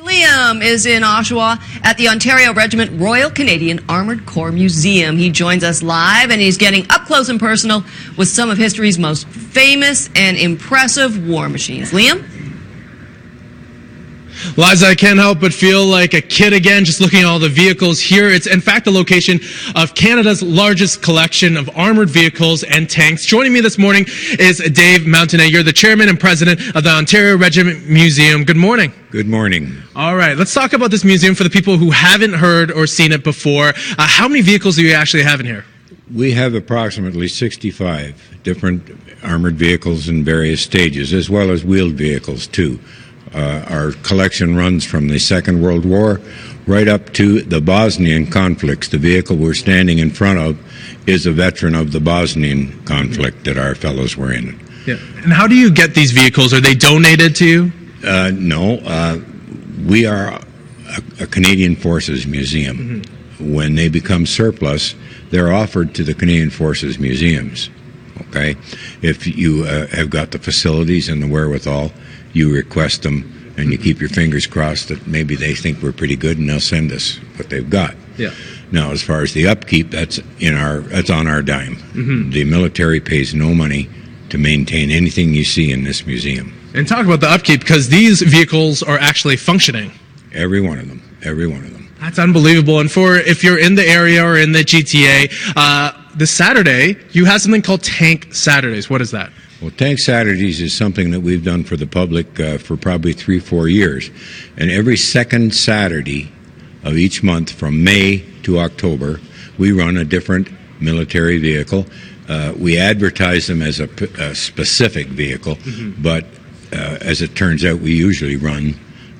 Liem is in Oshawa at the Ontario Regiment Royal Canadian Armoured Corps Museum. He joins us live, and he's getting up close and personal with some of history's most famous and impressive war machines. Liem? Liza, I can't help but feel like a kid again just looking at all the vehicles here. It's in fact the location of Canada's largest collection of armored vehicles and tanks. Joining me this morning is Dave Mountenay. You're the chairman and president of the Ontario Regiment Museum. Good morning. Good morning. All right, let's talk about this museum for the people who haven't heard or seen it before. How many vehicles do you actually have in here? We have approximately 65 different armored vehicles in various stages, as well as wheeled vehicles too. Our collection runs from the Second World War right up to the Bosnian conflicts. The vehicle we're standing in front of is a veteran of the Bosnian conflict that our fellows were in. Yeah. And how do you get these vehicles? Are they donated to you? No. We are a Canadian Forces museum. Mm-hmm. When they become surplus, they're offered to the Canadian Forces museums. Okay? If you have got the facilities and the wherewithal, you request them, and you keep your fingers crossed that maybe they think we're pretty good, and they'll send us what they've got. Yeah. Now, as far as the upkeep, that's on our dime. Mm-hmm. The military pays no money to maintain anything you see in this museum. And talk about the upkeep, because these vehicles are actually functioning. Every one of them. Every one of them. That's unbelievable. And if you're in the area or in the GTA, this Saturday, you have something called Tank Saturdays. What is that? Well, Tank Saturdays is something that we've done for the public for probably 3-4 years. And every second Saturday of each month from May to October, we run a different military vehicle. We advertise them as a specific vehicle, mm-hmm. but as it turns out, we usually run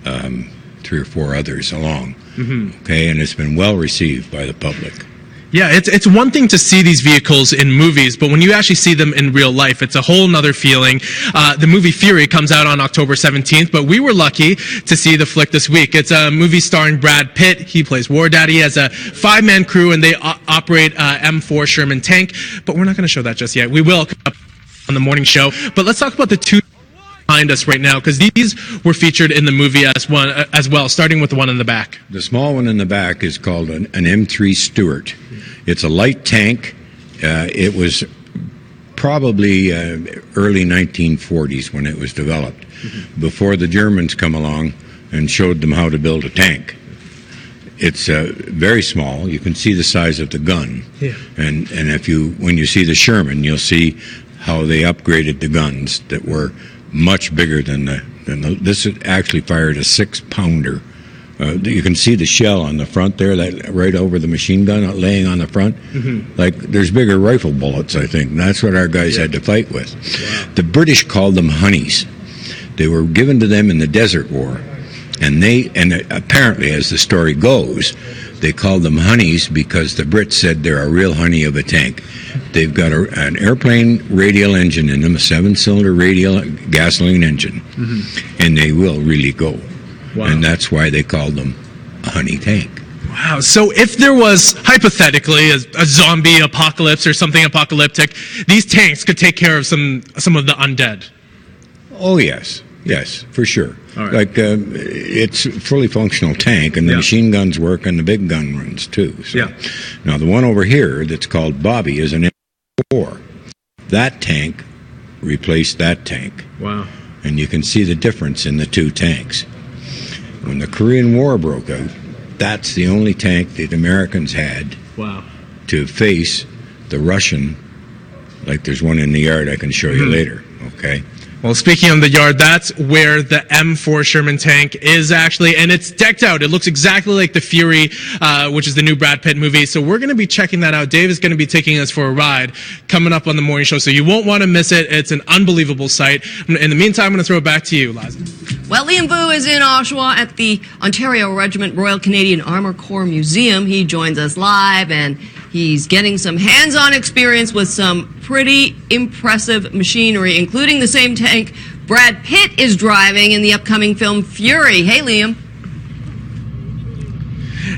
3 or 4 others along. Mm-hmm. Okay, and it's been well received by the public. Yeah, it's one thing to see these vehicles in movies, but when you actually see them in real life, it's a whole nother feeling. The movie Fury comes out on October 17th, but we were lucky to see the flick this week. It's a movie starring Brad Pitt. He plays War Daddy as a 5-man crew, and they operate a M4 Sherman tank, but we're not going to show that just yet. We will come up on the morning show, but let's talk about the two behind us right now, because these were featured in the movie as well, starting with the one in the back. The small one in the back is called an M3 Sturt. It's a light tank. It was probably early 1940s when it was developed, mm-hmm. before the Germans come along and showed them how to build a tank. It's very small. You can see the size of the gun. Yeah. And when you see the Sherman, you'll see how they upgraded the guns that were much bigger than this actually fired a 6-pounder. You can see the shell on the front there, that right over the machine gun laying on the front. Mm-hmm. Like there's bigger rifle bullets, I think. That's what our guys had to fight with. Wow. The British called them honeys. They were given to them in the Desert War, and apparently, as the story goes, they called them honeys because the Brits said they're a real honey of a tank. They've got an airplane radial engine in them, a 7-cylinder radial gasoline engine, mm-hmm. and they will really go. Wow. And that's why they called them a honey tank. Wow. So if there was, hypothetically, a zombie apocalypse or something apocalyptic, these tanks could take care of some of the undead? Oh, yes. Yes, for sure. All right. Like, it's a fully functional tank, and the machine guns work, and the big gun runs, too. So. Yeah. Now, the one over here that's called Bobby is an M4. That tank replaced that tank. Wow. And you can see the difference in the two tanks. When the Korean War broke out, that's the only tank that Americans had to face the Russian, like there's one in the yard I can show you later, okay? Well, speaking of the yard, that's where the M4 Sherman tank is actually, and it's decked out. It looks exactly like the Fury, which is the new Brad Pitt movie. So we're going to be checking that out. Dave is going to be taking us for a ride coming up on the morning show, so you won't want to miss it. It's an unbelievable sight. In the meantime, I'm going to throw it back to you, Liza. Well, Liem is in Oshawa at the Ontario Regiment Royal Canadian Armored Corps Museum. He joins us live, and he's getting some hands-on experience with some pretty impressive machinery, including the same tank Brad Pitt is driving in the upcoming film Fury. Hey, Liem.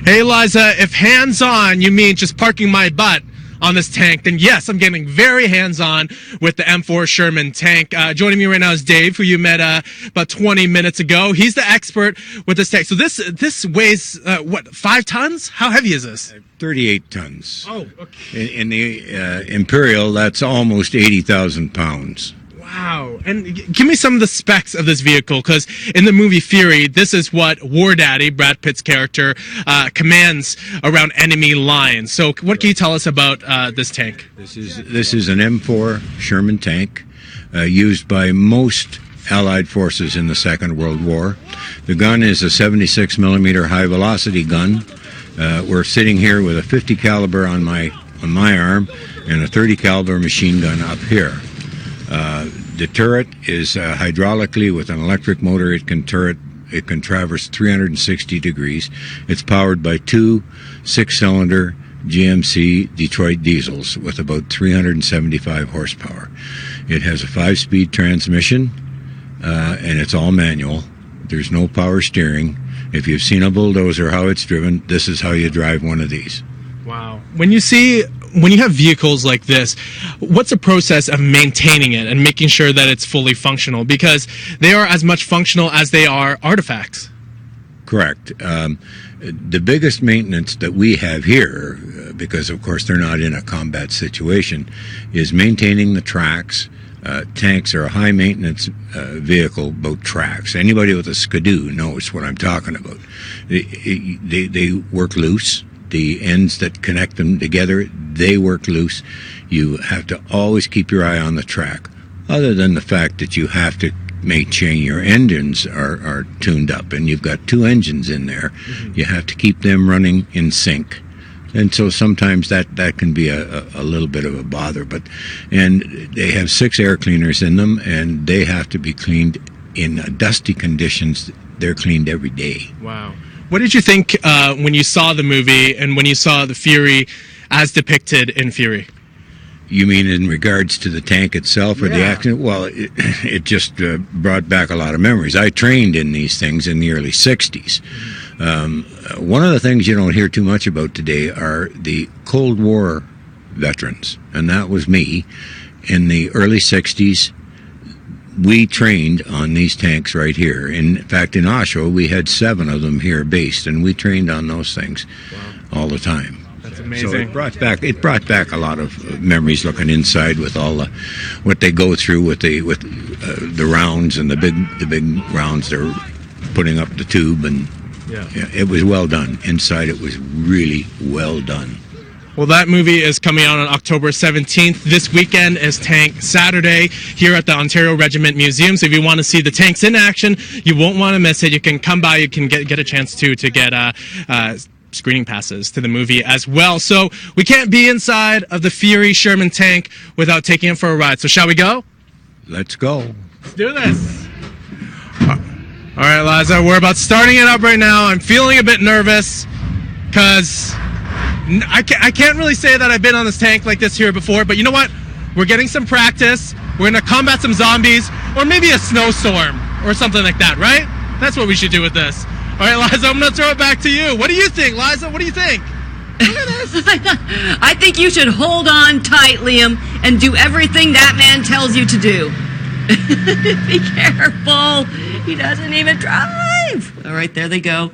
Hey, Liza, if hands-on you mean just parking my butt on this tank, then yes, I'm getting very hands-on with the M4 Sherman tank. Joining me right now is Dave, who you met about 20 minutes ago. He's the expert with this tank. So this weighs, 5 tons? How heavy is this? 38 tons. Oh, okay. In the Imperial, that's almost 80,000 pounds. Wow. And give me some of the specs of this vehicle, because in the movie Fury, this is what War Daddy, Brad Pitt's character, commands around enemy lines. So what can you tell us about this tank? This is an M4 Sherman tank used by most Allied forces in the Second World War. The gun is a 76 millimeter high velocity gun. We're sitting here with a 50 caliber on my arm and a 30 caliber machine gun up here. The turret is hydraulically with an electric motor. It can traverse 360 degrees. It's powered by 2 6-cylinder GMC Detroit diesels with about 375 horsepower. It has a 5-speed transmission, and it's all manual. There's no power steering. If you've seen a bulldozer, how it's driven, this is how you drive one of these. Wow. When you have vehicles like this, what's the process of maintaining it and making sure that it's fully functional? Because they are as much functional as they are artifacts. Correct. The biggest maintenance that we have here, because of course they're not in a combat situation, is maintaining the tracks. Tanks are a high maintenance vehicle about tracks. Anybody with a skidoo knows what I'm talking about. They work loose. The ends that connect them together, they work loose. You have to always keep your eye on the track. Other than the fact that you have to make sure your engines are tuned up, and you've got 2 engines in there. Mm-hmm. You have to keep them running in sync. And so sometimes that can be a little bit of a bother. And they have 6 air cleaners in them, and they have to be cleaned in dusty conditions. They're cleaned every day. Wow. What did you think when you saw the movie and when you saw the Fury as depicted in Fury? You mean in regards to the tank itself or the accident? Well, it just brought back a lot of memories. I trained in these things in the early 60s. One of the things you don't hear too much about today are the Cold War veterans, and that was me. In the early 60s, we trained on these tanks right here. In fact, in Oshawa, we had 7 of them here based, and we trained on those things all the time. That's amazing. So it brought back a lot of memories looking inside with all what they go through with the rounds and the big rounds they're putting up the tube, and it was well done. Inside, it was really well done. Well, that movie is coming out on October 17th. This weekend is Tank Saturday here at the Ontario Regiment Museum. So if you want to see the tanks in action, you won't want to miss it. You can come by. You can get a chance to get screening passes to the movie as well. So we can't be inside of the Fury Sherman tank without taking it for a ride. So shall we go? Let's go. Let's do this. All right, Liza, we're about starting it up right now. I'm feeling a bit nervous because I can't really say that I've been on this tank like this here before, but you know what? We're getting some practice. We're going to combat some zombies, or maybe a snowstorm, or something like that, right? That's what we should do with this. All right, Liza, I'm going to throw it back to you. What do you think, Liza? What do you think? Look at this. I think you should hold on tight, Liam, and do everything that man tells you to do. Be careful. He doesn't even drive. All right, there they go.